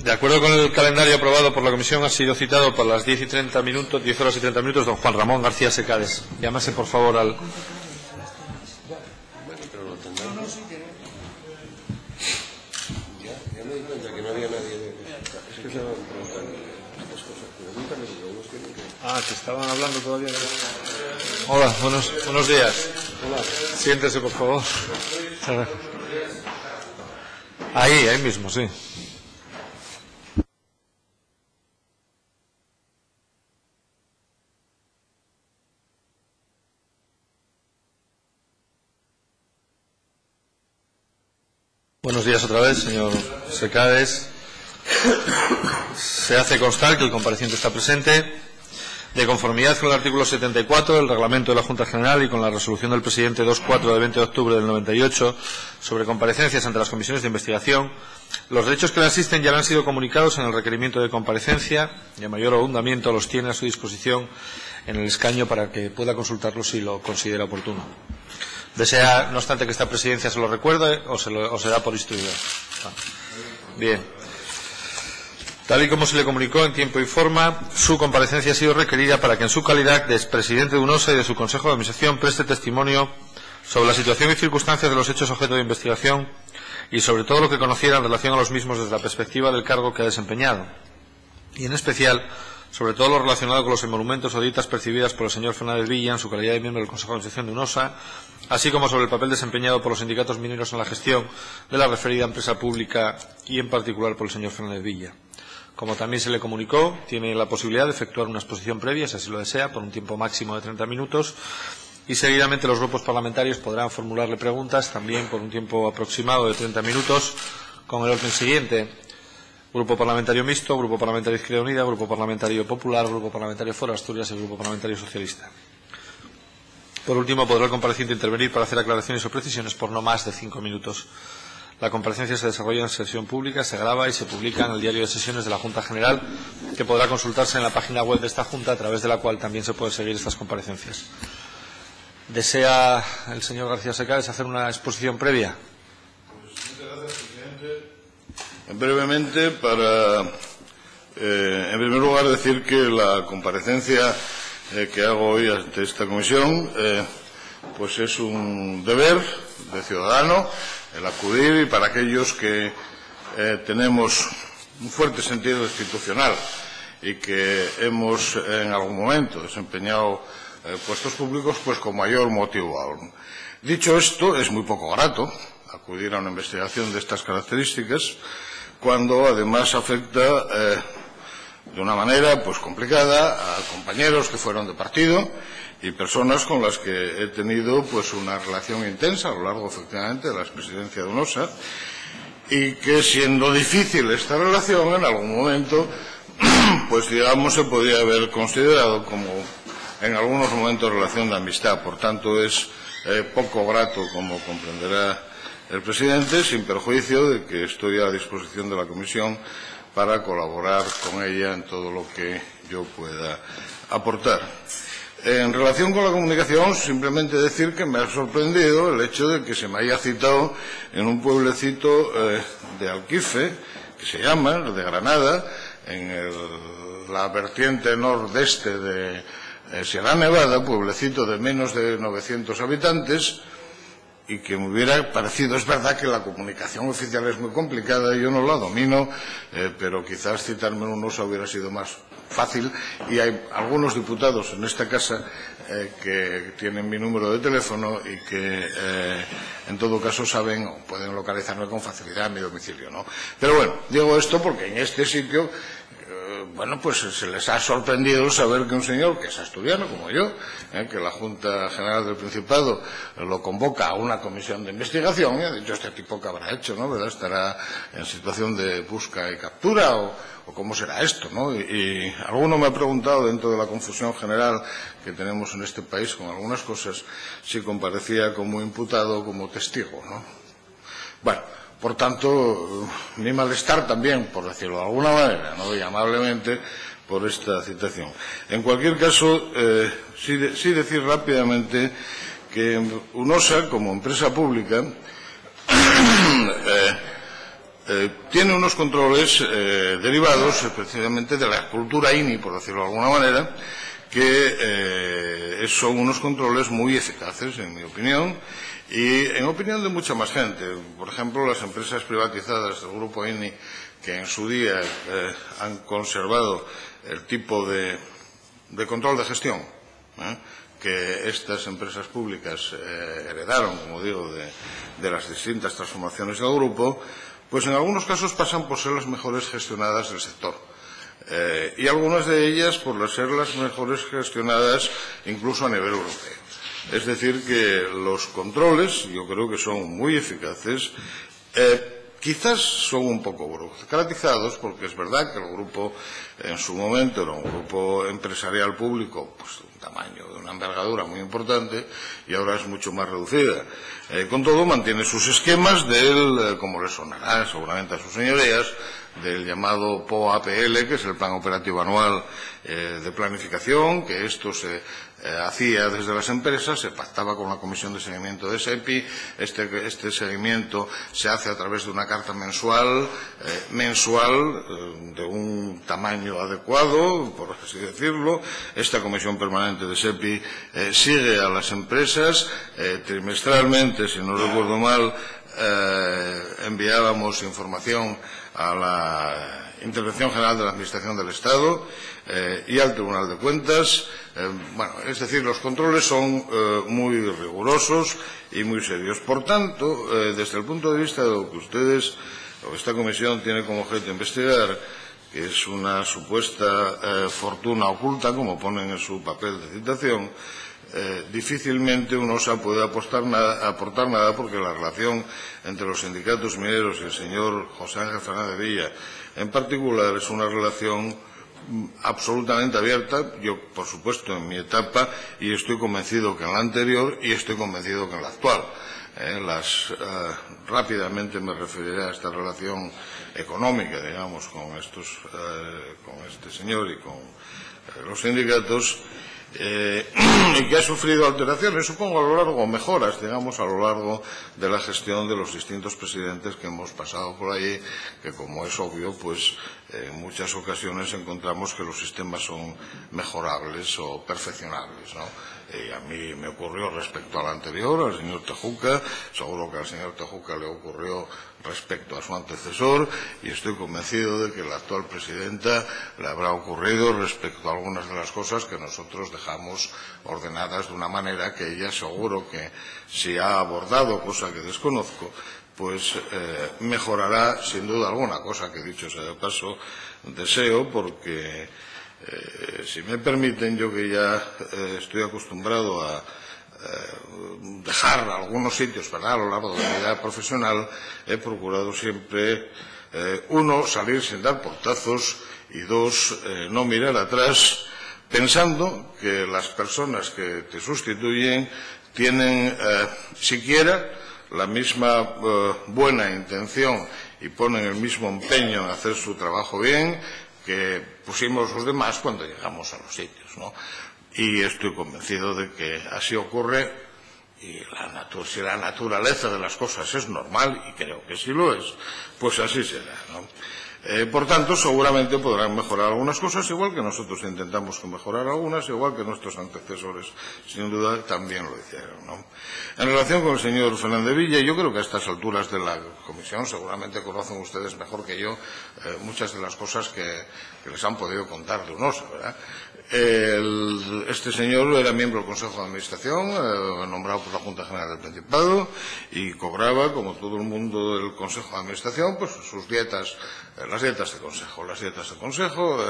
De acuerdo con el calendario aprobado por la Comisión, ha sido citado para las 10 horas y 30 minutos don Juan Ramón García Secades. Llámase, por favor, al... que estaban hablando todavía. Hola, buenos días. Hola. Siéntese, por favor. Ahí mismo, sí. Buenos días otra vez, señor Secades. Se hace constar que el compareciente está presente. De conformidad con el artículo 74 del Reglamento de la Junta General y con la resolución del presidente 24 de 20 de octubre del 98 sobre comparecencias ante las comisiones de investigación, los derechos que le asisten ya le han sido comunicados en el requerimiento de comparecencia y a mayor abundamiento los tiene a su disposición en el escaño para que pueda consultarlos si lo considera oportuno. ¿Desea, no obstante, que esta presidencia se lo recuerde o se da por instruido? Bien. Tal y como se le comunicó en tiempo y forma, su comparecencia ha sido requerida para que en su calidad de expresidente de UNOSA y de su Consejo de Administración preste testimonio sobre la situación y circunstancias de los hechos objeto de investigación y sobre todo lo que conociera en relación a los mismos desde la perspectiva del cargo que ha desempeñado, y en especial sobre todo lo relacionado con los emolumentos o dietas percibidas por el señor Fernández Villa en su calidad de miembro del Consejo de Administración de UNOSA, así como sobre el papel desempeñado por los sindicatos mineros en la gestión de la referida empresa pública y en particular por el señor Fernández Villa. Como también se le comunicó, tiene la posibilidad de efectuar una exposición previa, si así lo desea, por un tiempo máximo de 30 minutos, y seguidamente los grupos parlamentarios podrán formularle preguntas, también por un tiempo aproximado de 30 minutos, con el orden siguiente: Grupo Parlamentario Mixto, Grupo Parlamentario Izquierda Unida, Grupo Parlamentario Popular, Grupo Parlamentario Foro Asturias y Grupo Parlamentario Socialista. Por último, podrá el compareciente intervenir para hacer aclaraciones o precisiones por no más de 5 minutos. La comparecencia se desarrolla en sesión pública, se graba y se publica en el diario de sesiones de la Junta General, que podrá consultarse en la página web de esta Junta, a través de la cual también se pueden seguir estas comparecencias. ¿Desea el señor García Secades hacer una exposición previa? Muchas gracias, presidente. Brevemente, para, en primer lugar, decir que la comparecencia que hago hoy ante esta comisión pues es un deber de ciudadano el acudir, y para aquellos que tenemos un fuerte sentido institucional y que hemos en algún momento desempeñado puestos públicos, pues con mayor motivo aún. Dicho esto, es muy poco grato acudir a una investigación de estas características cuando además afecta de una manera pues complicada a compañeros que fueron de partido y personas con las que he tenido pues una relación intensa a lo largo, efectivamente, de la expresidencia de UNOSA, y que, siendo difícil esta relación, en algún momento pues digamos se podría haber considerado como en algunos momentos relación de amistad. Por tanto, es poco grato, como comprenderá el presidente, sin perjuicio de que estoy a disposición de la comisión para colaborar con ella en todo lo que yo pueda aportar. En relación con la comunicación, simplemente decir que me ha sorprendido el hecho de que se me haya citado en un pueblecito de Alquife, que se llama, de Granada, en la vertiente nordeste de Sierra Nevada, pueblecito de menos de 900 habitantes, y que me hubiera parecido, es verdad que la comunicación oficial es muy complicada, yo no la domino, pero quizás citarme en UNOSA hubiera sido más fácil, y hay algunos diputados en esta casa que tienen mi número de teléfono y que en todo caso saben o pueden localizarme con facilidad en mi domicilio, ¿no? Pero bueno, digo esto porque en este sitio bueno, pues se les ha sorprendido saber que un señor que es asturiano como yo, que la Junta General del Principado lo convoca a una comisión de investigación, y ha dicho: este tipo que habrá hecho, ¿no? ¿Verdad? Estará en situación de busca y captura o cómo será esto, ¿no? Y alguno me ha preguntado, dentro de la confusión general que tenemos en este país con algunas cosas, si comparecía como imputado o como testigo, ¿no? Bueno, por tanto, mi malestar también, por decirlo de alguna manera, ¿no? Y amablemente, por esta citación. En cualquier caso, sí decir rápidamente que UNOSA, como empresa pública, tiene unos controles derivados precisamente de la cultura INI, por decirlo de alguna manera, que son unos controles muy eficaces, en mi opinión, y en opinión de mucha más gente. Por ejemplo, las empresas privatizadas del grupo INI, que en su día han conservado el tipo de control de gestión que estas empresas públicas heredaron, como digo, de las distintas transformaciones del grupo, pues en algunos casos pasan por ser las mejores gestionadas del sector. Y algunas de ellas por ser las mejores gestionadas incluso a nivel europeo. Es decir, que los controles yo creo que son muy eficaces. Quizás son un poco burocratizados, porque es verdad que el grupo en su momento era un grupo empresarial público pues de un tamaño, de una envergadura muy importante, y ahora es mucho más reducida. Con todo, mantiene sus esquemas del, como les sonará seguramente a sus señorías, del llamado POAPL, que es el Plan Operativo Anual de Planificación, que esto se hacía desde las empresas, se pactaba con la Comisión de Seguimiento de SEPI. Este seguimiento se hace a través de una carta mensual, de un tamaño adecuado, por así decirlo. Esta Comisión Permanente de SEPI sigue a las empresas. Trimestralmente, si no recuerdo mal, enviábamos información a la Intervención General de la Administración del Estado y al Tribunal de Cuentas. Es decir, los controles son muy rigurosos y muy serios. Por tanto, desde el punto de vista de lo que esta comisión tiene como objeto investigar, que es una supuesta fortuna oculta, como ponen en su papel de citación, difícilmente uno puede aportar nada, porque la relación entre los sindicatos mineros y el señor José Ángel Fernández Villa en particular es una relación absolutamente abierta. Yo, por supuesto, en mi etapa, y estoy convencido que en la anterior, y estoy convencido que en la actual. Rápidamente me referiré a esta relación económica, digamos, con este señor y con los sindicatos, y que ha sufrido alteraciones, supongo, a lo largo, mejoras, digamos, a lo largo de la gestión de los distintos presidentes que hemos pasado por ahí, que, como es obvio, pues en muchas ocasiones encontramos que los sistemas son mejorables o perfeccionables, ¿no? A mí me ocurrió respecto al anterior, al señor Tejuca, seguro que al señor Tejuca le ocurrió respecto a su antecesor, y estoy convencido de que la actual presidenta le habrá ocurrido respecto a algunas de las cosas que nosotros dejamos ordenadas de una manera que ella seguro que, si ha abordado, cosa que desconozco, pues mejorará sin duda alguna, cosa que, dicho sea de paso, deseo, porque si me permiten, yo que ya estoy acostumbrado a dejar algunos sitios, ¿verdad?, a lo largo de mi vida profesional, he procurado siempre, uno, salir sin dar portazos, y dos, no mirar atrás, pensando que las personas que te sustituyen tienen siquiera la misma buena intención y ponen el mismo empeño en hacer su trabajo bien que pusimos los demás cuando llegamos a los sitios, ¿no? Y estoy convencido de que así ocurre, y si la naturaleza de las cosas es normal, y creo que sí lo es, pues así será, ¿no? Por tanto, seguramente podrán mejorar algunas cosas, igual que nosotros intentamos mejorar algunas, igual que nuestros antecesores, sin duda, también lo hicieron, ¿no? En relación con el señor Fernández Villa, yo creo que a estas alturas de la comisión seguramente conocen ustedes mejor que yo muchas de las cosas que les han podido contar de UNOSA, ¿verdad? Este señor era miembro del Consejo de Administración, nombrado por la Junta General del Principado, y cobraba, como todo el mundo del Consejo de Administración, pues sus dietas, las dietas de consejo. Las dietas de consejo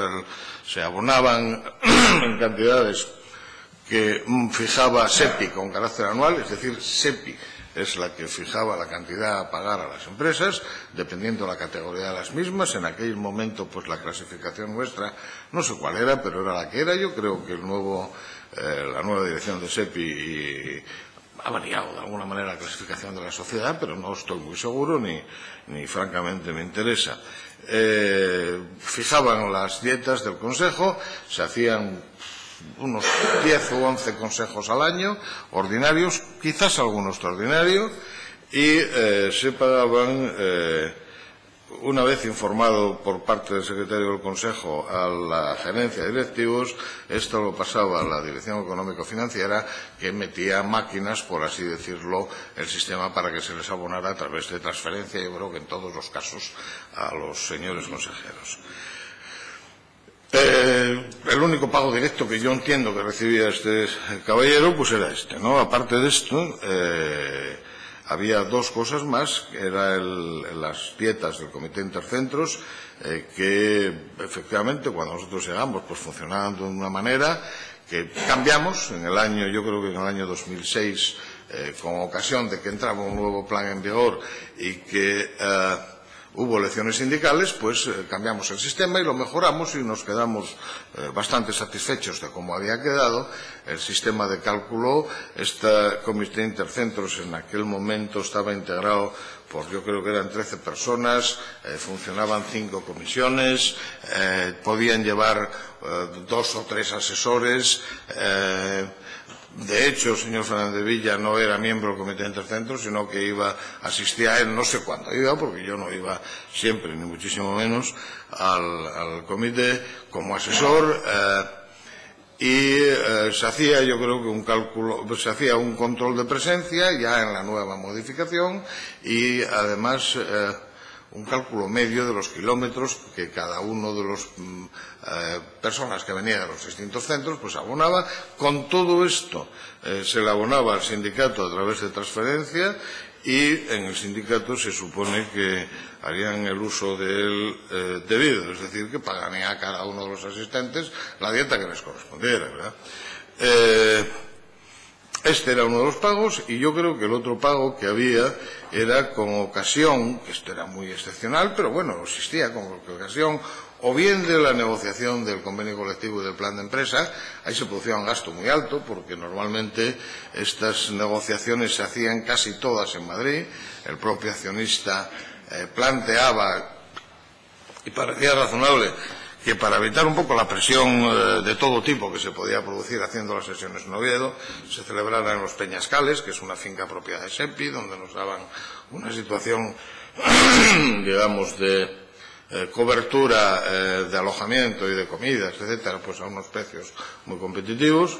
se abonaban en cantidades que fijaba SEPI con carácter anual, es decir, SEPI es la que fijaba la cantidad a pagar a las empresas, dependiendo de la categoría de las mismas. En aquel momento, pues la clasificación nuestra, no sé cuál era, pero era la que era. Yo creo que la nueva dirección de SEPI ha variado de alguna manera la clasificación de la sociedad, pero no estoy muy seguro, ni francamente me interesa. Fijaban las dietas del Consejo, se hacían unos 10 o 11 consejos al año, ordinarios, quizás alguno extraordinario, y se pagaban una vez informado por parte del secretario del Consejo a la gerencia de directivos, esto lo pasaba a la Dirección Económico-Financiera, que metía máquinas, por así decirlo, el sistema para que se les abonara a través de transferencia, yo creo que en todos los casos, a los señores consejeros. El único pago directo que yo entiendo que recibía este caballero, pues era este, ¿no? Aparte de esto, había dos cosas más, que eran las dietas del Comité Intercentros, que efectivamente cuando nosotros llegamos pues funcionaban de una manera que cambiamos en el año, yo creo que en el año 2006, con ocasión de que entraba un nuevo plan en vigor y que hubo elecciones sindicales, pues cambiamos el sistema y lo mejoramos y nos quedamos bastante satisfechos de cómo había quedado el sistema de cálculo. Este Comité Intercentros en aquel momento estaba integrado por, yo creo que eran 13 personas, funcionaban 5 comisiones, podían llevar 2 o 3 asesores. De hecho, el señor Fernández Villa no era miembro del Comité Intercentros, sino que asistía a él, no sé cuándo iba, porque yo no iba siempre, ni muchísimo menos, al comité como asesor, y se hacía, yo creo que un cálculo, se hacía un control de presencia ya en la nueva modificación y además un cálculo medio de los kilómetros que cada uno de los personas que venían de los distintos centros pues abonaba. Con todo esto se le abonaba al sindicato a través de transferencia y en el sindicato se supone que harían el uso del debido, es decir, que pagarían a cada uno de los asistentes la dieta que les correspondiera, ¿verdad? Este era uno de los pagos y yo creo que el otro pago que había era con ocasión, que esto era muy excepcional, pero bueno, existía con ocasión, o bien de la negociación del convenio colectivo y del plan de empresa. Ahí se producía un gasto muy alto porque normalmente estas negociaciones se hacían casi todas en Madrid. El propio accionista planteaba, y parecía razonable, que para evitar un poco la presión de todo tipo que se podía producir haciendo las sesiones en Oviedo, se celebraran en los Peñascales, que es una finca propiedad de SEPI, donde nos daban una situación, digamos, de cobertura de alojamiento y de comidas, etcétera, pues a unos precios muy competitivos.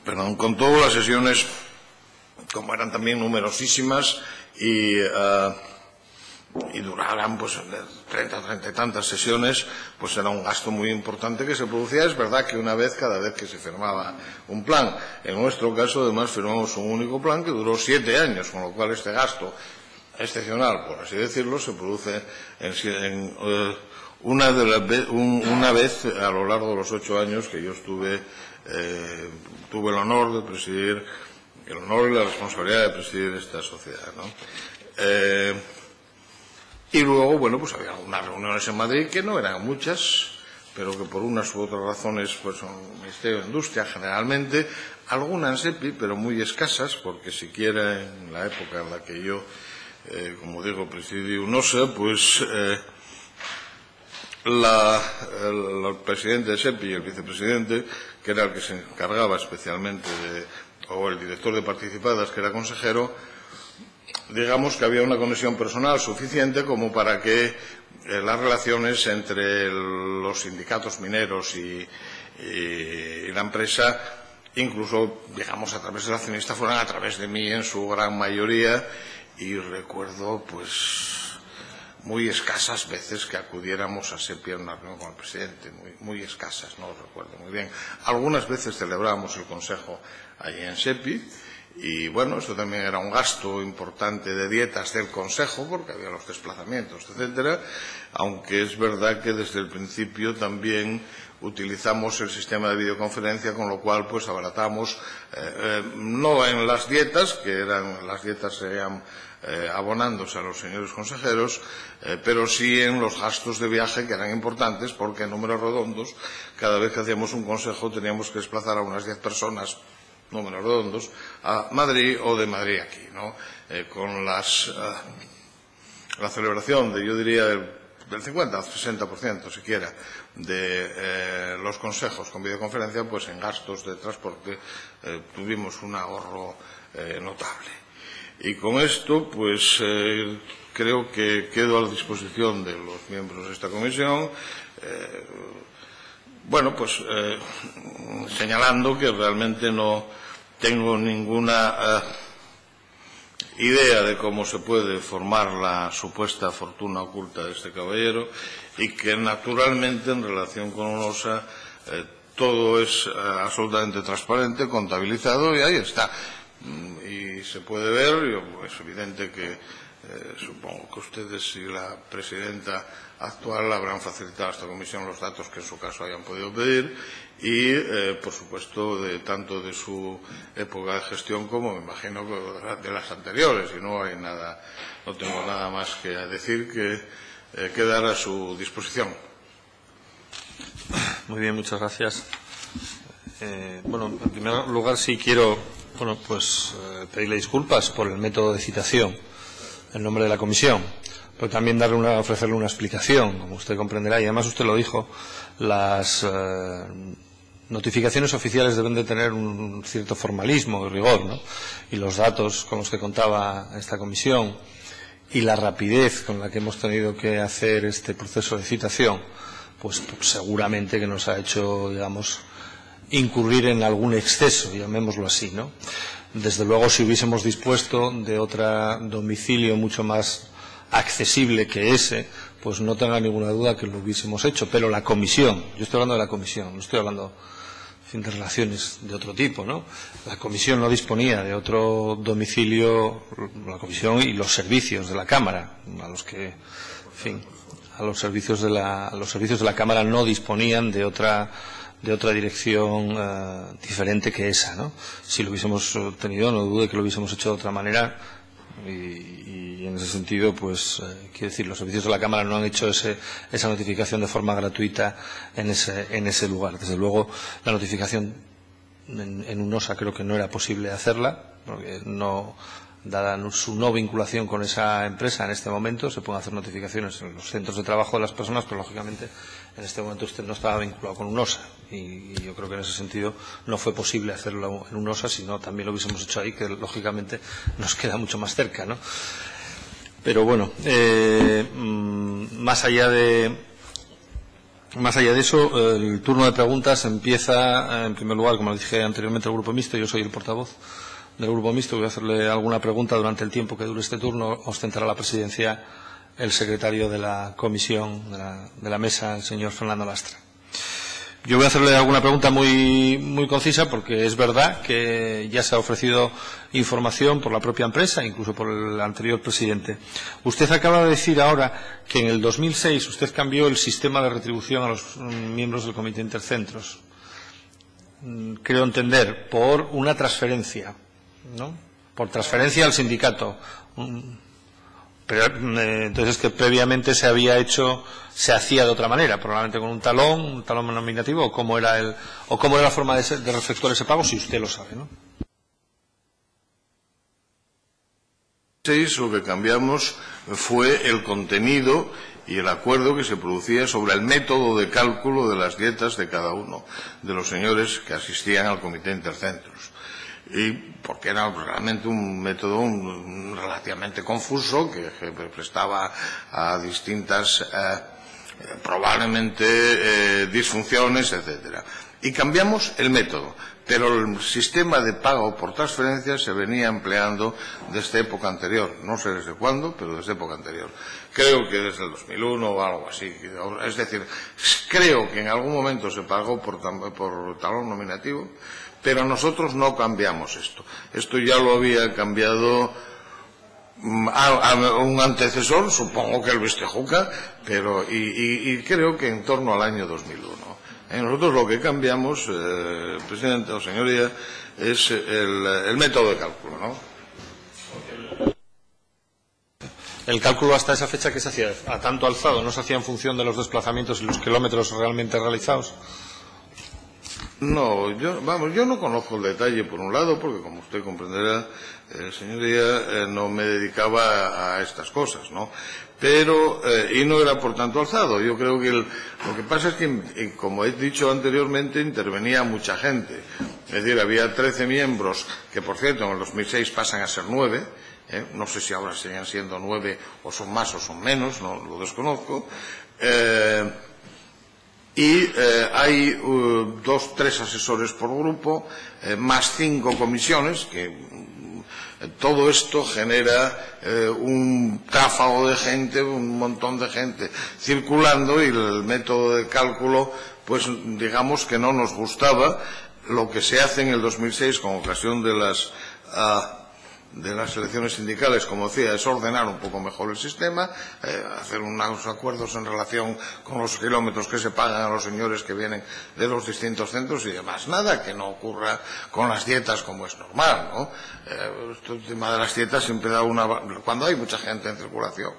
Pero con todo, las sesiones, como eran también numerosísimas y duraran pues 30 y tantas sesiones, pues era un gasto muy importante que se producía. Es verdad que cada vez que se firmaba un plan, en nuestro caso además firmamos un único plan que duró 7 años, con lo cual este gasto excepcional, por así decirlo, se produce una vez a lo largo de los 8 años que yo tuve el honor de presidir, el honor y la responsabilidad de presidir esta sociedad, ¿no? Y luego, bueno, pues había algunas reuniones en Madrid que no eran muchas, pero que por unas u otras razones, pues son Ministerio de Industria generalmente, algunas en SEPI, pero muy escasas, porque siquiera en la época en la que yo, como digo, presidí UNOSA, pues el presidente de SEPI y el vicepresidente, que era el que se encargaba especialmente o el director de participadas, que era consejero, digamos que había una conexión personal suficiente como para que las relaciones entre los sindicatos mineros y la empresa, incluso, digamos, a través del accionista, fueran a través de mí en su gran mayoría. Y recuerdo, pues, muy escasas veces que acudiéramos a SEPI a una reunión con el presidente, muy escasas, no lo recuerdo muy bien. Algunas veces celebrábamos el consejo allí en SEPI. Y bueno, esto también era un gasto importante de dietas del Consejo, porque había los desplazamientos, etcétera, aunque es verdad que desde el principio también utilizamos el sistema de videoconferencia, con lo cual pues abaratamos, no en las dietas, las dietas serían abonándose a los señores consejeros, pero sí en los gastos de viaje, que eran importantes, porque en números redondos, cada vez que hacíamos un consejo teníamos que desplazar a unas 10 personas, números redondos, a Madrid o de Madrid aquí, ¿no? Con la celebración yo diría, del 50 al 60% siquiera de los consejos con videoconferencia, pues en gastos de transporte tuvimos un ahorro notable. Y con esto, pues, creo que quedo a la disposición de los miembros de esta comisión, bueno, pues, señalando que realmente no tengo ninguna idea de cómo se puede formar la supuesta fortuna oculta de este caballero y que naturalmente en relación con UNOSA todo es absolutamente transparente, contabilizado y ahí está. Y se puede ver, es evidente que supongo que ustedes y la presidenta actual habrán facilitado a esta comisión los datos que en su caso hayan podido pedir y, por supuesto, tanto de su época de gestión como, me imagino, de las anteriores. Y no tengo nada más que decir que quedar a su disposición. Muy bien, muchas gracias. Bueno, en primer lugar sí quiero pedirle disculpas por el método de citación en nombre de la comisión, pero también ofrecerle una explicación, como usted comprenderá, y además usted lo dijo, las notificaciones oficiales deben de tener un cierto formalismo y rigor, ¿no? Y los datos con los que contaba esta comisión y la rapidez con la que hemos tenido que hacer este proceso de citación, pues seguramente que nos ha hecho, digamos, incurrir en algún exceso, llamémoslo así, ¿no? Desde luego, si hubiésemos dispuesto de otro domicilio mucho más accesible que ese, pues no tenga ninguna duda que lo hubiésemos hecho. Pero la comisión, yo estoy hablando de la comisión, no estoy hablando de relaciones de otro tipo, ¿no? La comisión no disponía de otro domicilio, la comisión y los servicios de la Cámara, a los que, en fin, los servicios de la Cámara no disponían de otra dirección diferente que esa, ¿no? Si lo hubiésemos tenido, no dude que lo hubiésemos hecho de otra manera y en ese sentido, pues, quiero decir, los servicios de la Cámara no han hecho esa notificación de forma gratuita en ese lugar. Desde luego, la notificación en UNOSA creo que no era posible hacerla, porque dada su no vinculación con esa empresa en este momento, se pueden hacer notificaciones en los centros de trabajo de las personas, pero lógicamente en este momento usted no estaba vinculado con UNOSA y yo creo que en ese sentido no fue posible hacerlo en UNOSA, sino también lo hubiésemos hecho ahí, que lógicamente nos queda mucho más cerca, ¿no? Pero bueno, más allá de eso, el turno de preguntas empieza, en primer lugar, como le dije anteriormente, el Grupo Mixto. Yo soy el portavoz del Grupo Mixto. Voy a hacerle alguna pregunta durante el tiempo que dure este turno. Ostentará la presidencia el secretario de la comisión, de la mesa, el señor Fernando Lastra. Yo voy a hacerle alguna pregunta muy concisa, porque es verdad que ya se ha ofrecido información por la propia empresa, incluso por el anterior presidente. Usted acaba de decir ahora que en el 2006 usted cambió el sistema de retribución a los miembros del Comité Intercentros. Creo entender, por una transferencia, ¿no? Por transferencia al sindicato. Pero entonces, que previamente se hacía de otra manera, probablemente con un talón nominativo, o cómo era la forma de efectuar ese pago, si usted lo sabe, ¿no? Lo que cambiamos fue el contenido y el acuerdo que se producía sobre el método de cálculo de las dietas de cada uno de los señores que asistían al Comité Intercentros. Y porque era realmente un método relativamente confuso que prestaba a distintas probablemente disfunciones, etcétera. Y cambiamos el método, pero el sistema de pago por transferencia se venía empleando desde época anterior, no sé desde cuándo, pero desde época anterior. Creo que desde el 2001 o algo así. Es decir, creo que en algún momento se pagó por talón nominativo, pero nosotros no cambiamos esto. Esto ya lo había cambiado a un antecesor, supongo que el Luis Tejuca, pero y creo que en torno al año 2001. Nosotros lo que cambiamos, presidente o señoría, es el método de cálculo, ¿no? El cálculo hasta esa fecha, que se hacía a tanto alzado, no se hacía en función de los desplazamientos y los kilómetros realmente realizados. No, yo no conozco el detalle por un lado, porque como usted comprenderá, señoría, no me dedicaba a estas cosas, ¿no? Pero, y no era por tanto alzado. Yo creo que lo que pasa es que, como he dicho anteriormente, intervenía mucha gente. Es decir, había 13 miembros, que por cierto en el 2006 pasan a ser 9, no sé si ahora siguen siendo 9 o son más o son menos, no lo desconozco, y hay 2, 3 asesores por grupo, más 5 comisiones, que todo esto genera un tráfago de gente, un montón de gente circulando, y el método de cálculo, pues digamos que no nos gustaba. Lo que se hace en el 2006 con ocasión de las elecciones sindicales, como decía, es ordenar un poco mejor el sistema, hacer unos acuerdos en relación con los kilómetros que se pagan a los señores que vienen de los distintos centros y demás. Nada que no ocurra con las dietas, como es normal, ¿no? El tema de las dietas siempre da cuando hay mucha gente en circulación,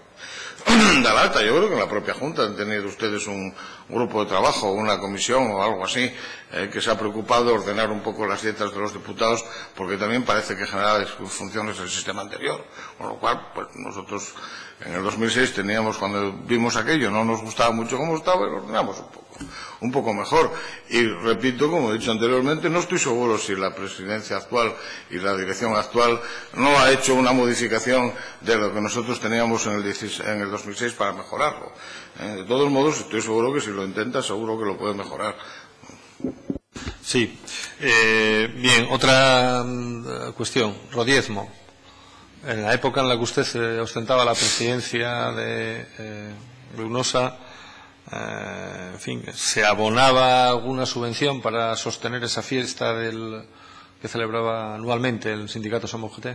da lata. Yo creo que en la propia Junta han tenido ustedes un grupo de trabajo, una comisión o algo así, que se ha preocupado de ordenar un poco las dietas de los diputados, porque también parece que genera disfunciones del sistema anterior. Con lo cual, pues nosotros en el 2006 teníamos, cuando vimos aquello, no nos gustaba mucho cómo estaba, y lo ordenamos un poco mejor. Y repito, como he dicho anteriormente, no estoy seguro si la presidencia actual y la dirección actual no ha hecho una modificación de lo que nosotros teníamos en el 2006 para mejorarlo. De todos modos, estoy seguro que si lo intenta, seguro que lo puede mejorar. Sí. Bien, otra cuestión. Rodiezmo. En la época en la que usted ostentaba la presidencia de UNOSA, en fin, ¿se abonaba alguna subvención para sostener esa fiesta que celebraba anualmente el sindicato Somos UGT?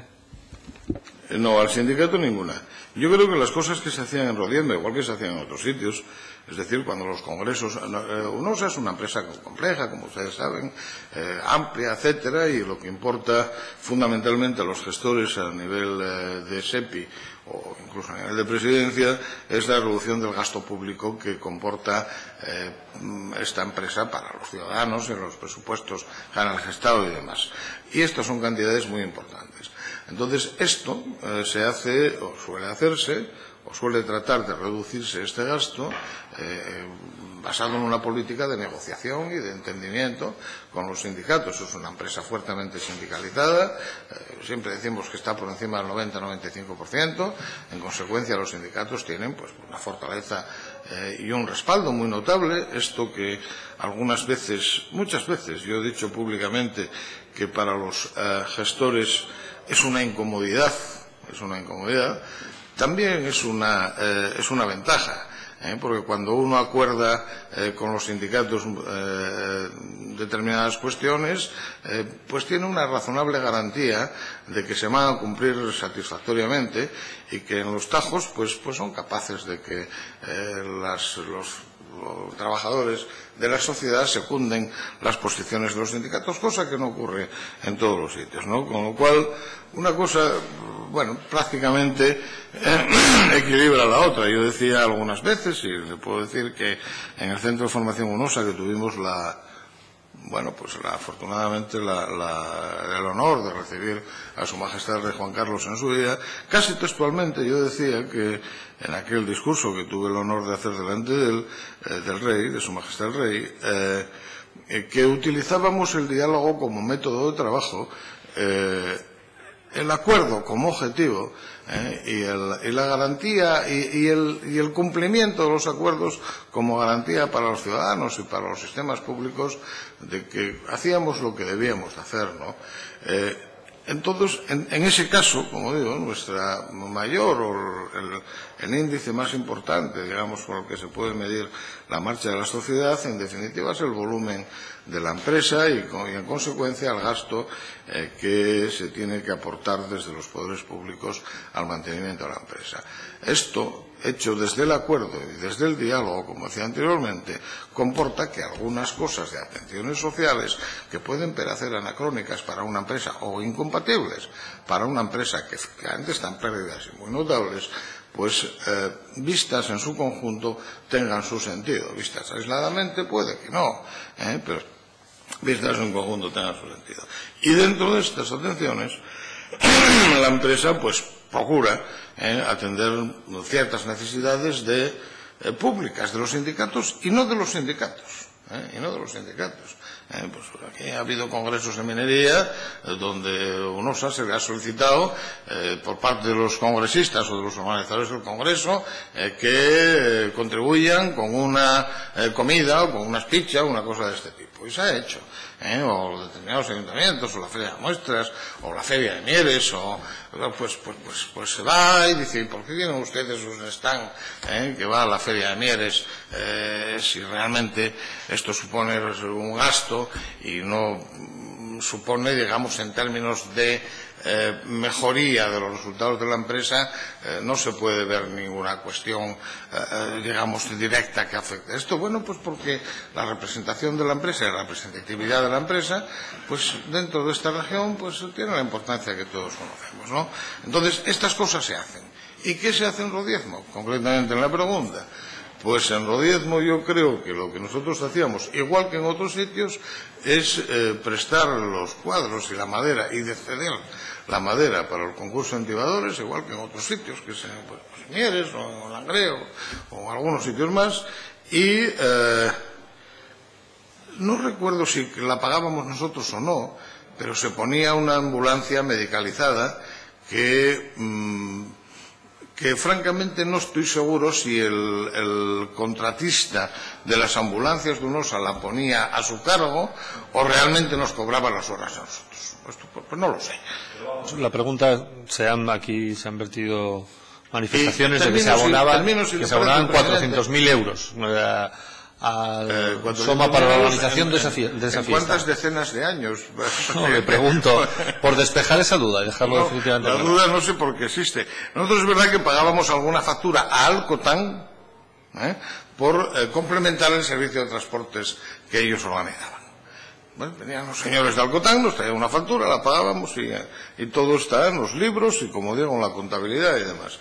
No, al sindicato ninguna. Yo creo que las cosas que se hacían en Rodiezmo, igual que se hacían en otros sitios, es decir, cuando los congresos, UNOSA es una empresa compleja, como ustedes saben, amplia, etcétera, y lo que importa fundamentalmente a los gestores a nivel de SEPI o incluso a nivel de presidencia es la reducción del gasto público que comporta esta empresa para los ciudadanos en los presupuestos generales de Estado y demás. Y estas son cantidades muy importantes. Entonces, esto se hace, o suele hacerse, o suele tratar de reducirse este gasto basado en una política de negociación y de entendimiento con los sindicatos. Es una empresa fuertemente sindicalizada, siempre decimos que está por encima del 90-95%, en consecuencia los sindicatos tienen pues una fortaleza y un respaldo muy notable. Esto que algunas veces, muchas veces, yo he dicho públicamente que para los gestores es una incomodidad, también es una ventaja, porque cuando uno acuerda con los sindicatos determinadas cuestiones, pues tiene una razonable garantía de que se van a cumplir satisfactoriamente y que en los tajos pues son capaces de que los trabajadores de la sociedad secunden las posiciones de los sindicatos, cosa que no ocurre en todos los sitios, ¿no? Con lo cual, una cosa, bueno, prácticamente equilibra la otra. Yo decía algunas veces, y le puedo decir que en el Centro de Formación UNOSA, que tuvimos afortunadamente el honor de recibir a Su Majestad el Rey Juan Carlos en su día, casi textualmente yo decía que en aquel discurso que tuve el honor de hacer delante del Rey, de Su Majestad el Rey, que utilizábamos el diálogo como método de trabajo, el acuerdo como objetivo, y la garantía y el cumplimiento de los acuerdos como garantía para los ciudadanos y para los sistemas públicos de que hacíamos lo que debíamos hacer, ¿no? Entonces, en ese caso, como digo, nuestra mayor o el índice más importante, digamos, con el que se puede medir la marcha de la sociedad, en definitiva, es el volumen de la empresa y en consecuencia el gasto que se tiene que aportar desde los poderes públicos al mantenimiento de la empresa. Esto, hecho desde el acuerdo y desde el diálogo, como decía anteriormente, comporta que algunas cosas de atenciones sociales que pueden parecer anacrónicas para una empresa o incompatibles para una empresa que efectivamente están pérdidas y muy notables, pues vistas en su conjunto tengan su sentido. Vistas aisladamente puede que no, pero vistas en conjunto tengan su sentido. Y dentro de estas atenciones, la empresa pues procura atender ciertas necesidades públicas de los sindicatos y no de los sindicatos. Pues aquí ha habido congresos de minería donde UNOSA se le ha solicitado por parte de los congresistas o de los organizadores del congreso que contribuyan con una comida o con unas pizzas o una cosa de este tipo. Y se ha hecho. O determinados ayuntamientos, o la feria de muestras, o la feria de Mieres, o pues se va y dice, ¿por qué tienen ustedes un stand que va a la feria de Mieres si realmente esto supone un gasto y no supone, digamos, en términos de mejoría de los resultados de la empresa, no se puede ver ninguna cuestión, digamos, directa que afecte esto? Bueno, pues porque la representación de la empresa y la representatividad de la empresa, pues dentro de esta región, pues tiene la importancia que todos conocemos, ¿no? Entonces, estas cosas se hacen. ¿Y qué se hace en Rodiezmo? Concretamente en la pregunta. Pues en Rodiezmo yo creo que lo que nosotros hacíamos, igual que en otros sitios, es prestar los cuadros y la madera y de ceder la madera para el concurso de antibadores, igual que en otros sitios, que sean pues, Mieres o en Langreo o algunos sitios más, y no recuerdo si la pagábamos nosotros o no, pero se ponía una ambulancia medicalizada que francamente no estoy seguro si el contratista de las ambulancias de UNOSA la ponía a su cargo o realmente nos cobraba las horas a nosotros. Pues no lo sé. La pregunta, aquí se han vertido manifestaciones de que se abonaban 400.000 euros al Soma para la organización de esa fiesta. ¿Cuántas decenas de años? No, le pregunto, por despejar esa duda y dejarlo definitivamente claro. La duda no sé por qué existe. Nosotros es verdad que pagábamos alguna factura a Alcotan por complementar el servicio de transportes que ellos organizaban. Bueno, venían los señores de Alcotan, nos traían una factura, la pagábamos y todo está en los libros y, como digo, en la contabilidad y demás.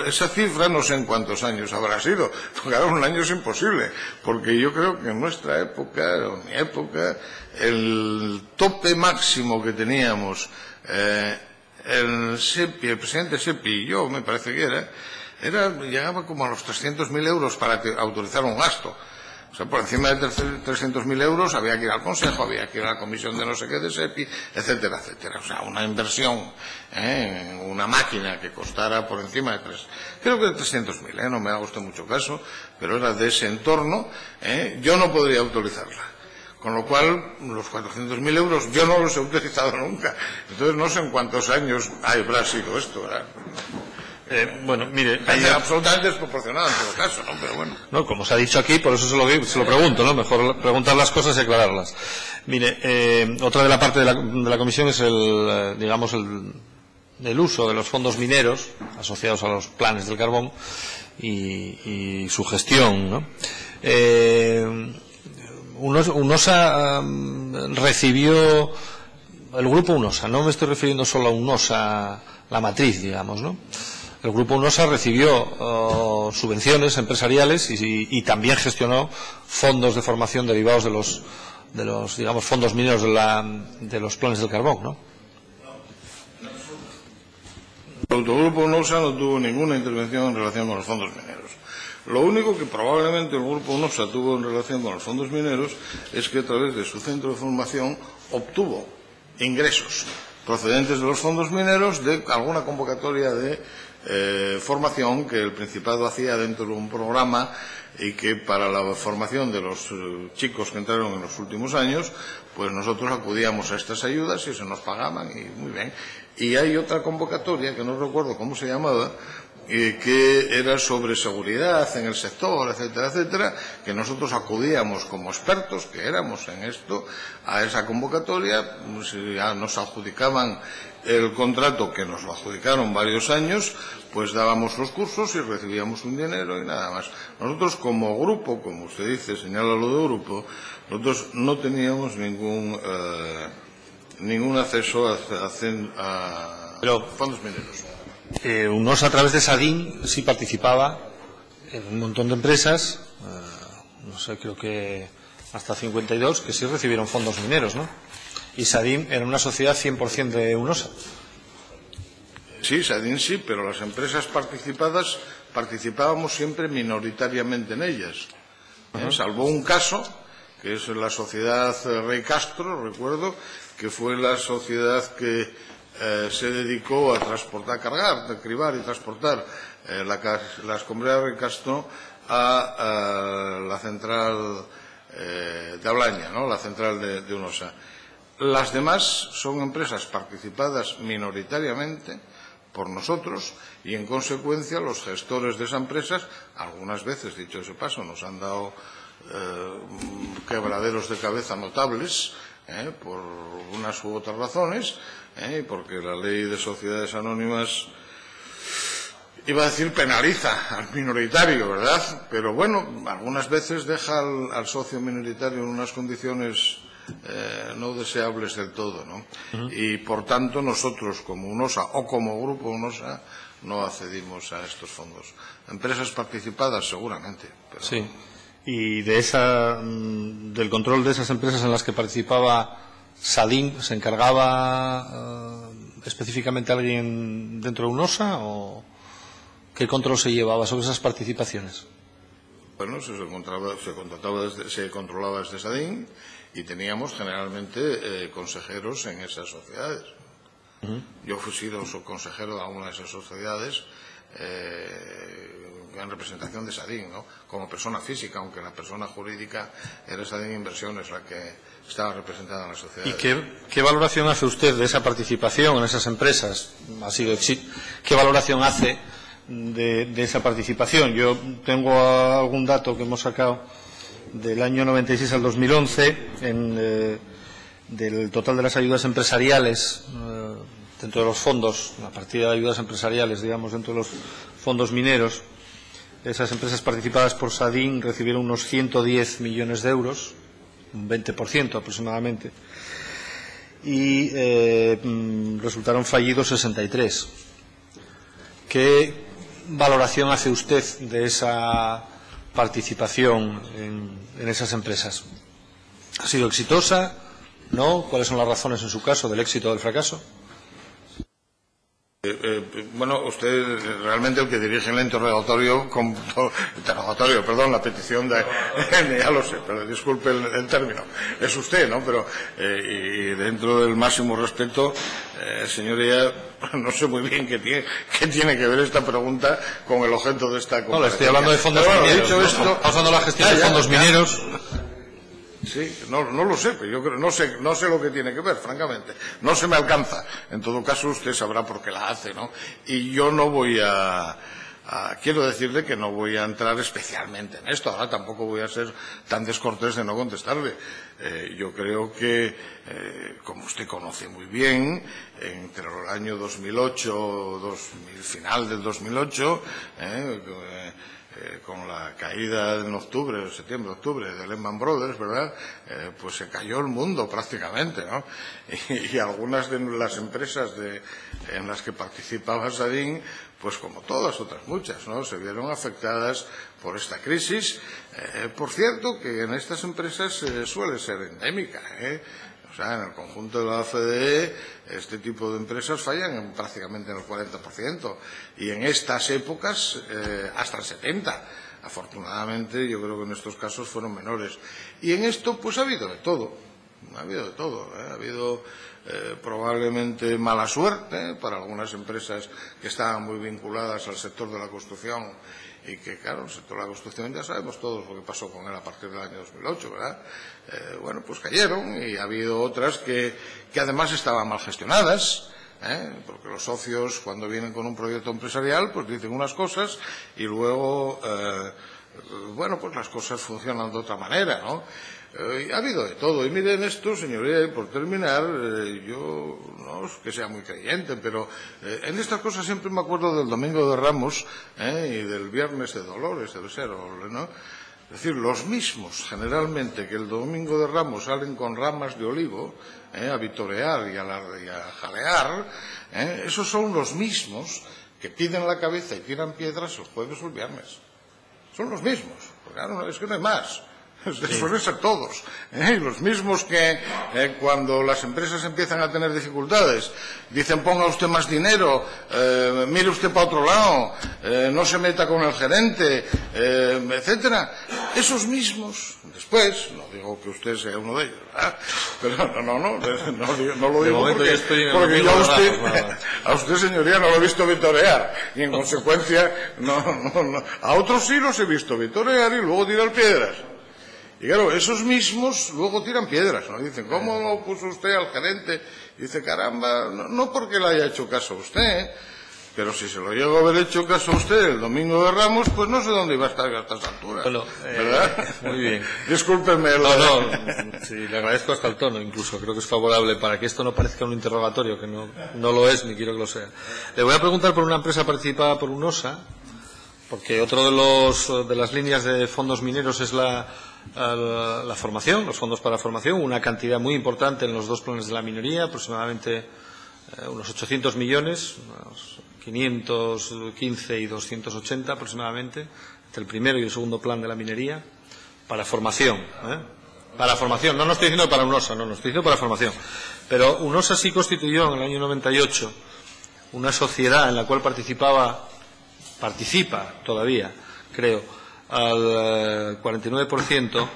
Esa cifra no sé en cuántos años habrá sido, porque ahora un año es imposible, porque yo creo que en nuestra época, o en mi época, el tope máximo que teníamos, el presidente Sepi y yo, me parece que llegaba como a los 300.000 euros para autorizar un gasto. O sea, por encima de 300.000 euros había que ir al Consejo, había que ir a la comisión de no sé qué de SEPI, etcétera, etcétera. O sea, una inversión, una máquina que costara por encima de creo que de 300.000, no me haga usted mucho caso, pero era de ese entorno, yo no podría autorizarla. Con lo cual, los 400.000 euros yo no los he utilizado nunca. Entonces, no sé en cuántos años habrá sido esto, ¿verdad? Bueno, mire, absolutamente desproporcionado en todo caso, ¿no? Pero bueno. No, como se ha dicho aquí, por eso se lo pregunto, ¿no? Mejor preguntar las cosas y aclararlas. Mire, otra de la parte de la comisión es el uso de los fondos mineros asociados a los planes del carbón y su gestión, ¿no? UNOSA recibió, el grupo UNOSA, no me estoy refiriendo solo a UNOSA, la matriz, digamos, ¿no? El grupo UNOSA recibió subvenciones empresariales y también gestionó fondos de formación derivados de los digamos fondos mineros de los planes del carbón, ¿no? El autogrupo UNOSA no tuvo ninguna intervención en relación con los fondos mineros. Lo único que probablemente el grupo UNOSA tuvo en relación con los fondos mineros es que a través de su centro de formación obtuvo ingresos procedentes de los fondos mineros de alguna convocatoria de formación que el Principado hacía dentro de un programa y que para la formación de los chicos que entraron en los últimos años, pues nosotros acudíamos a estas ayudas y se nos pagaban y muy bien. Y hay otra convocatoria que no recuerdo cómo se llamaba, que era sobre seguridad en el sector, etcétera, etcétera, que nosotros acudíamos como expertos, que éramos en esto, a esa convocatoria, si ya nos adjudicaban el contrato, que nos lo adjudicaron varios años, pues dábamos los cursos y recibíamos un dinero y nada más. Nosotros como grupo, como usted dice, señala lo de grupo, nosotros no teníamos ningún acceso a fondos mineros. UNOSA a través de SADIN sí participaba en un montón de empresas, no sé, creo que hasta 52, que sí recibieron fondos mineros, ¿no? Y SADIN era una sociedad 100% de UNOSA. Sí, SADIN sí, pero las empresas participábamos siempre minoritariamente en ellas. Salvo un caso que es la sociedad Rey Castro, recuerdo, que fue la sociedad que se dedicó a transportar, cargar, cribar y transportar las escombradas Rey Castro a la central de Ablaña, ¿no? La central de Unosa. Las demás son empresas participadas minoritariamente por nosotros y, en consecuencia, los gestores de esas empresas, algunas veces, dicho ese paso, nos han dado quebraderos de cabeza notables por unas u otras razones, porque la ley de sociedades anónimas, iba a decir, penaliza al minoritario, ¿verdad? Pero bueno, algunas veces deja al socio minoritario en unas condiciones no deseables del todo, ¿no? Y por tanto nosotros como UNOSA o como Grupo UNOSA no accedimos a estos fondos. Empresas participadas seguramente. Pero... Sí. Y del control de esas empresas en las que participaba Sadin, ¿se encargaba específicamente alguien dentro de UNOSA o qué control se llevaba sobre esas participaciones? Bueno, se controlaba desde Sadin y teníamos generalmente consejeros en esas sociedades. Yo he sido consejero de alguna de esas sociedades en representación de Sadin, ¿no? Como persona física, aunque la persona jurídica era Sadin Inversiones la que estaba representada en la sociedad. ¿Y qué valoración hace usted de esa participación en esas empresas? ¿Qué valoración hace de esa participación? Yo tengo algún dato que hemos sacado del año 96 al 2011 del total de las ayudas empresariales dentro de los fondos, la partida de ayudas empresariales, digamos, dentro de los fondos mineros. Esas empresas participadas por Sadin recibieron unos 110 millones de euros, un 20% aproximadamente, y resultaron fallidos 63. ¿Qué valoración hace usted de esa participación en esas empresas? ¿Ha sido exitosa? ¿No? ¿Cuáles son las razones en su caso del éxito o del fracaso? Bueno, usted realmente el que dirige el interrogatorio, la petición de... ya lo sé, pero disculpe el término. Es usted, ¿no? Pero, y dentro del máximo respeto, señoría, no sé muy bien qué tiene que ver esta pregunta con el objeto de esta conferencia. No, le estoy hablando de fondos mineros. Dicho esto, estamos hablando de la gestión de fondos mineros. Sí, no lo sé, pero yo creo, no sé lo que tiene que ver, francamente. No se me alcanza. En todo caso, usted sabrá por qué la hace, ¿no? Y yo no voy quiero decirle que no voy a entrar especialmente en esto. Ahora tampoco voy a ser tan descortés de no contestarle. Yo creo que, como usted conoce muy bien, entre el año 2008, final del 2008, con la caída en septiembre-octubre de Lehman Brothers, ¿verdad? Pues se cayó el mundo prácticamente, ¿no? Y algunas de las empresas en las que participaba Sadin, pues como todas otras muchas, ¿no? Se vieron afectadas por esta crisis. Por cierto, que en estas empresas suele ser endémica, O sea, en el conjunto de la OCDE, este tipo de empresas fallan prácticamente en el 40%, y en estas épocas hasta el 70%. Afortunadamente, yo creo que en estos casos fueron menores. Y en esto, pues ha habido de todo. Ha habido probablemente mala suerte para algunas empresas que estaban muy vinculadas al sector de la construcción y que, claro, el sector de la construcción ya sabemos todos lo que pasó con él a partir del año 2008, ¿verdad? Bueno, pues cayeron, y ha habido otras que además estaban mal gestionadas, porque los socios, cuando vienen con un proyecto empresarial, pues dicen unas cosas y luego, bueno, pues las cosas funcionan de otra manera, ¿no? Ha habido de todo. Y miren esto, señoría, y por terminar, yo no es que sea muy creyente, pero en estas cosas siempre me acuerdo del Domingo de Ramos y del Viernes de Dolores, debe ser, ¿no? Es decir, los mismos, generalmente, que el Domingo de Ramos salen con ramas de olivo a vitorear y a jalear, esos son los mismos que piden la cabeza y tiran piedras el jueves o el viernes. Son los mismos, porque claro, es que no hay más. Suelen ser todos, los mismos que cuando las empresas empiezan a tener dificultades dicen ponga usted más dinero, mire usted para otro lado, no se meta con el gerente, etcétera. esos mismos, después, no digo que usted sea uno de ellos, ¿verdad? Pero no lo digo porque yo a usted, señoría, no lo he visto vitorear, y en consecuencia, a otros sí los he visto vitorear y luego tirar piedras. Y claro, esos mismos luego tiran piedras, ¿no? Dicen, ¿cómo lo puso usted al gerente? Y dice, caramba, no porque le haya hecho caso a usted, pero si se lo llego a haber hecho caso a usted el domingo de Ramos, pues no sé dónde iba a estar a estas alturas. Bueno, ¿verdad? Muy bien. Discúlpeme. Sí, le agradezco hasta el tono, incluso. Creo que es favorable para que esto no parezca un interrogatorio, que no lo es, ni quiero que lo sea. Le voy a preguntar por una empresa participada por UNOSA, porque otro de las líneas de fondos mineros es la formación, los fondos para formación, una cantidad muy importante en los dos planes de la minería, aproximadamente unos 800 millones, unos 515 y 280 aproximadamente, entre el primero y el segundo plan de la minería, para formación. Para formación, no estoy diciendo para UNOSA, no estoy diciendo para formación. Pero UNOSA sí constituyó en el año 98 una sociedad en la cual participa todavía, creo, al 49%,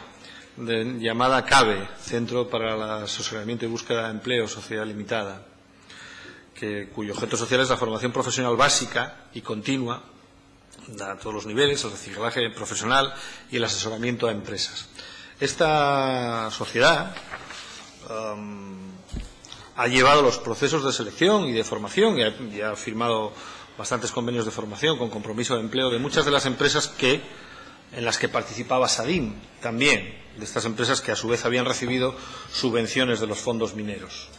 llamada CABE, Centro para el Asesoramiento y Búsqueda de Empleo, Sociedad Limitada, cuyo objeto social es la formación profesional básica y continua a todos los niveles, el reciclaje profesional y el asesoramiento a empresas. Esta sociedad ha llevado los procesos de selección y de formación y ha firmado bastantes convenios de formación con compromiso de empleo de muchas de las empresas en las que participaba SADIM también, de estas empresas que a su vez habían recibido subvenciones de los fondos mineros,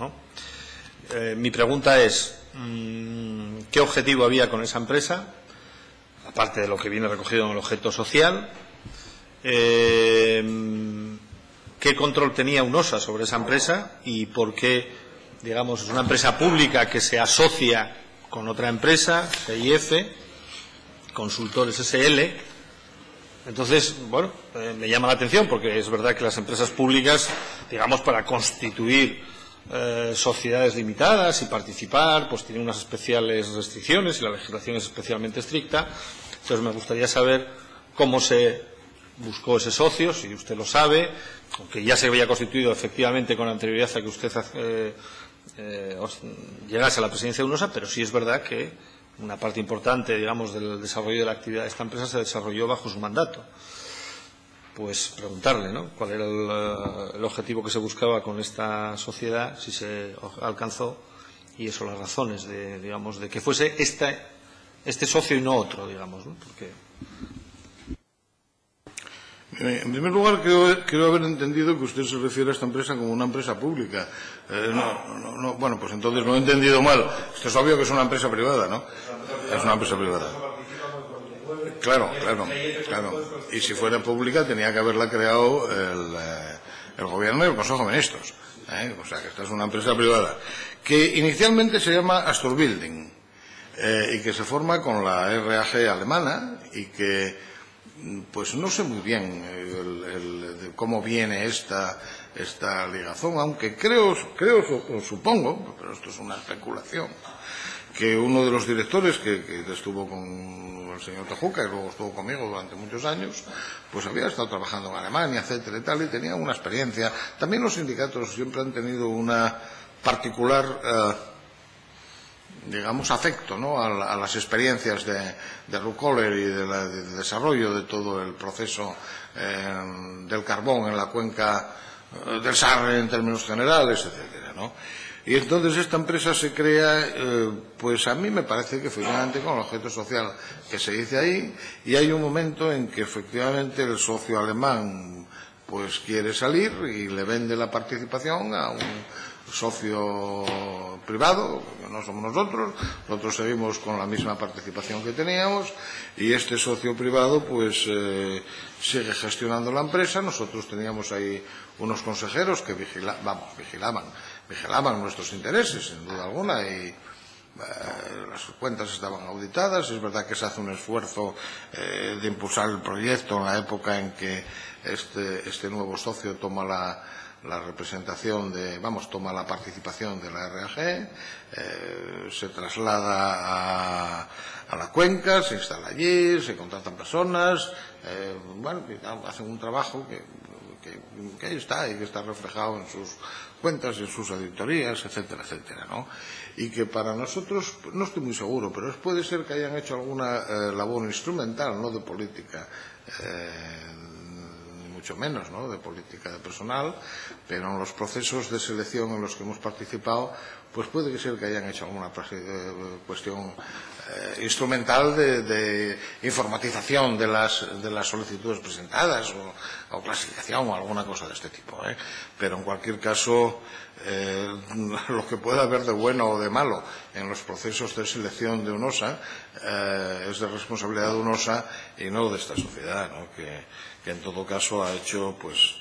¿no? Mi pregunta es, ¿qué objetivo había con esa empresa? Aparte de lo que viene recogido en el objeto social, ¿qué control tenía UNOSA sobre esa empresa y por qué, digamos, es una empresa pública que se asocia con otra empresa, CIF, Consultores SL? Entonces, bueno, me llama la atención porque es verdad que las empresas públicas, digamos, para constituir sociedades limitadas y participar, pues tienen unas especiales restricciones y la legislación es especialmente estricta. Entonces me gustaría saber cómo se buscó ese socio, si usted lo sabe, aunque ya se había constituido efectivamente con anterioridad a que usted llegase a la presidencia de UNOSA, pero sí es verdad que una parte importante, digamos, del desarrollo de la actividad de esta empresa se desarrolló bajo su mandato. Pues preguntarle, ¿no?, cuál era el objetivo que se buscaba con esta sociedad, si se alcanzó, y eso, las razones de, digamos, de que fuese este socio y no otro, digamos, ¿no? Porque... En primer lugar, creo haber entendido que usted se refiere a esta empresa como una empresa pública. Bueno, pues entonces no he entendido mal. Esto es obvio que es una empresa privada, ¿no? Es una empresa privada. Claro. Y si fuera pública tenía que haberla creado el Gobierno y el Consejo de Ministros. O sea, que esta es una empresa privada. Que inicialmente se llama Astor Building y que se forma con la RAG alemana y que... Pues no sé muy bien de cómo viene esta ligazón, aunque creo o supongo, pero esto es una especulación, que uno de los directores que estuvo con el señor Tajuca y luego estuvo conmigo durante muchos años, pues había estado trabajando en Alemania, etcétera y tal, y tenía una experiencia. También los sindicatos siempre han tenido una particular digamos, afecto, ¿no?, a las experiencias de Rucoller y del desarrollo de todo el proceso del carbón en la cuenca del Sarre en términos generales, etcétera, ¿no? Y entonces esta empresa se crea, pues a mí me parece que efectivamente con el objeto social que se dice ahí, y hay un momento en que efectivamente el socio alemán pues quiere salir y le vende la participación a un socio privado, que no somos nosotros seguimos con la misma participación que teníamos, y este socio privado pues sigue gestionando la empresa. Nosotros teníamos ahí unos consejeros que vigilaban nuestros intereses, sin duda alguna, y las cuentas estaban auditadas. Es verdad que se hace un esfuerzo de impulsar el proyecto en la época en que este nuevo socio toma la representación toma la participación de la RAG, se traslada a la cuenca, se instala allí, se contratan personas, bueno, hacen un trabajo que ahí está y que está reflejado en sus cuentas, en sus auditorías, etcétera, etcétera, ¿no? Y que para nosotros, no estoy muy seguro, pero puede ser que hayan hecho alguna labor instrumental, no de política, ni mucho menos, ¿no?, de política de personal, pero en los procesos de selección en los que hemos participado, pues puede ser que hayan hecho alguna cuestión instrumental de informatización de las solicitudes presentadas o clasificación o alguna cosa de este tipo, pero en cualquier caso lo que pueda haber de bueno o de malo en los procesos de selección de UNOSA es de responsabilidad de UNOSA y no de esta sociedad, ¿no?, que en todo caso ha hecho pues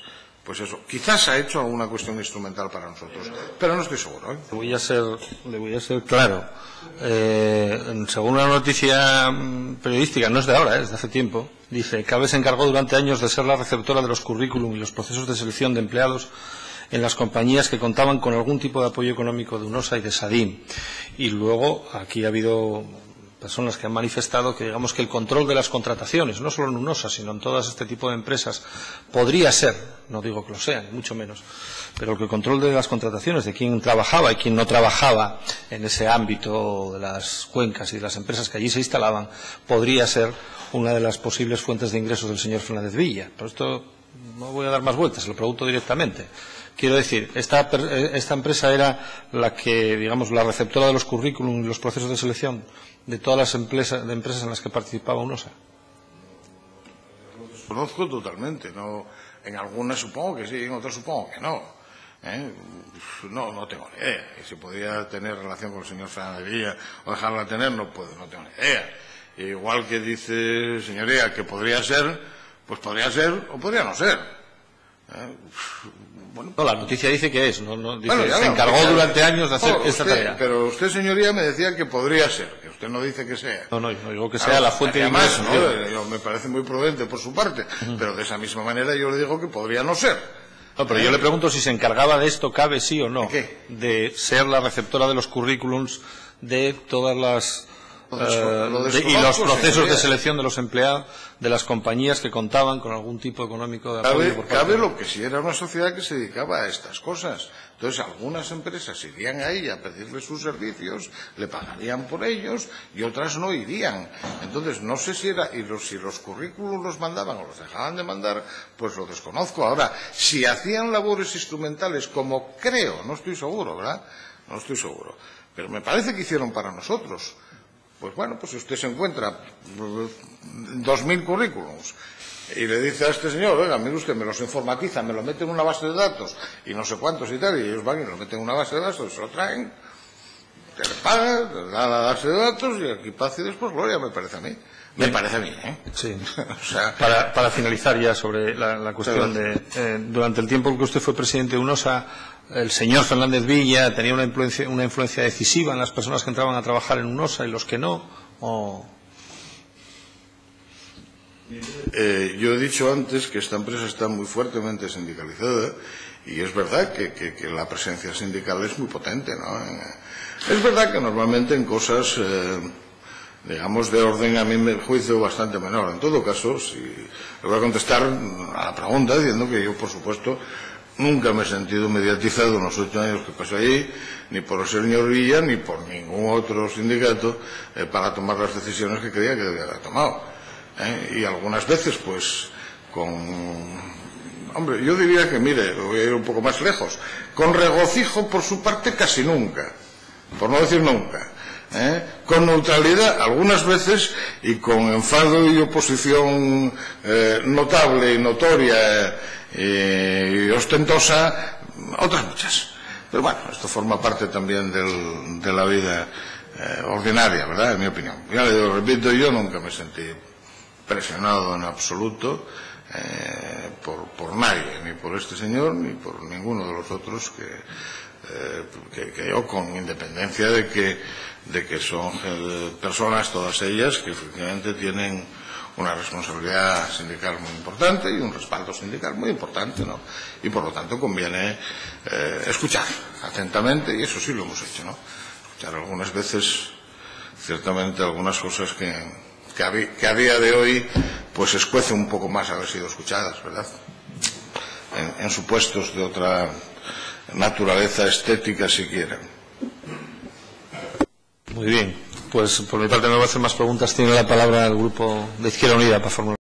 eso, quizás ha hecho alguna cuestión instrumental para nosotros, pero no estoy seguro, Le voy a ser claro. Según una noticia periodística, no es de ahora, es de hace tiempo, dice: CABE se encargó durante años de ser la receptora de los currículum y los procesos de selección de empleados en las compañías que contaban con algún tipo de apoyo económico de UNOSA y de SADIM. Y luego aquí ha habido personas que han manifestado que, digamos, que el control de las contrataciones, no solo en UNOSA, sino en todo este tipo de empresas, podría ser, no digo que lo sean, ni mucho menos, pero que el control de las contrataciones, de quién trabajaba y quién no trabajaba en ese ámbito de las cuencas y de las empresas que allí se instalaban, podría ser una de las posibles fuentes de ingresos del señor Fernández Villa. Pero esto no voy a dar más vueltas, lo pregunto directamente. Quiero decir, esta empresa era la que, digamos, la receptora de los currículum y los procesos de selección de todas las empresas en las que participaba UNOSA. Lo desconozco totalmente. No, en algunas supongo que sí, en otras supongo que no. No tengo ni idea. Y si podría tener relación con el señor Fernández Villa o dejarla tener, no tengo ni idea. Igual que dice, señoría, que podría ser, pues podría ser o podría no ser. Bueno, no, la noticia dice que es, no dice, bueno, se encargó durante años de hacer esta tarea. Pero usted, señoría, me decía que podría ser, que usted no dice que sea. No, yo digo que sea la fuente de ingresos. ¿No? Me parece muy prudente por su parte, pero de esa misma manera yo le digo que podría no ser. No, pero yo le pregunto si se encargaba de esto, ¿cabe sí o no? ¿De qué? De ser la receptora de los currículums de todas las... y los procesos de selección de los empleados de las compañías que contaban con algún tipo económico de apoyo por parte. Cabe lo que sí era una sociedad que se dedicaba a estas cosas. Entonces algunas empresas irían ahí a pedirle sus servicios, le pagarían por ellos y otras no irían. Entonces no sé si los currículos los mandaban o los dejaban de mandar, pues lo desconozco. Ahora, si hacían labores instrumentales, como creo, no estoy seguro, ¿verdad? No estoy seguro. Pero me parece que hicieron para nosotros. Pues bueno, pues si usted se encuentra 2.000 currículums y le dice a este señor, oiga, mire usted, me los informatiza, me lo mete en una base de datos y no sé cuántos y tal, y ellos van y lo meten en una base de datos y se lo traen, te le pagan, te dan la base de datos y aquí paz y después gloria, me parece a mí. Me parece a mí, Sí. O sea, para finalizar ya sobre la cuestión durante el tiempo que usted fue presidente de UNOSA, el señor Fernández Villa tenía una influencia decisiva en las personas que entraban a trabajar en UNOSA y los que no, Yo he dicho antes que esta empresa está muy fuertemente sindicalizada y es verdad que la presencia sindical es muy potente, ¿no? Es verdad que normalmente en cosas digamos de orden, a mi juicio, bastante menor. En todo caso, le voy a contestar a la pregunta diciendo que yo, por supuesto, nunca me he sentido mediatizado en los 8 años que pasé allí, ni por el señor Villa, ni por ningún otro sindicato, para tomar las decisiones que creía que debía haber tomado. Y algunas veces, pues, hombre, yo diría que, mire, voy a ir un poco más lejos, con regocijo por su parte casi nunca, por no decir nunca. Con neutralidad algunas veces y con enfado y oposición notable y notoria y ostentosa otras muchas, pero bueno, esto forma parte también de la vida ordinaria, ¿verdad? En mi opinión. Ya le repito, yo nunca me sentí presionado en absoluto por nadie, ni por este señor ni por ninguno de los otros que yo, con independencia de que son personas todas ellas que efectivamente tienen una responsabilidad sindical muy importante y un respaldo sindical muy importante, ¿no? Y por lo tanto conviene escuchar atentamente, y eso sí lo hemos hecho, ¿no? Escuchar algunas veces ciertamente algunas cosas que a día de hoy pues escuece un poco más haber sido escuchadas, ¿verdad? En supuestos de otra naturaleza estética siquiera. Muy bien, pues por mi parte no voy a hacer más preguntas. Tiene la palabra el Grupo de Izquierda Unida para formular.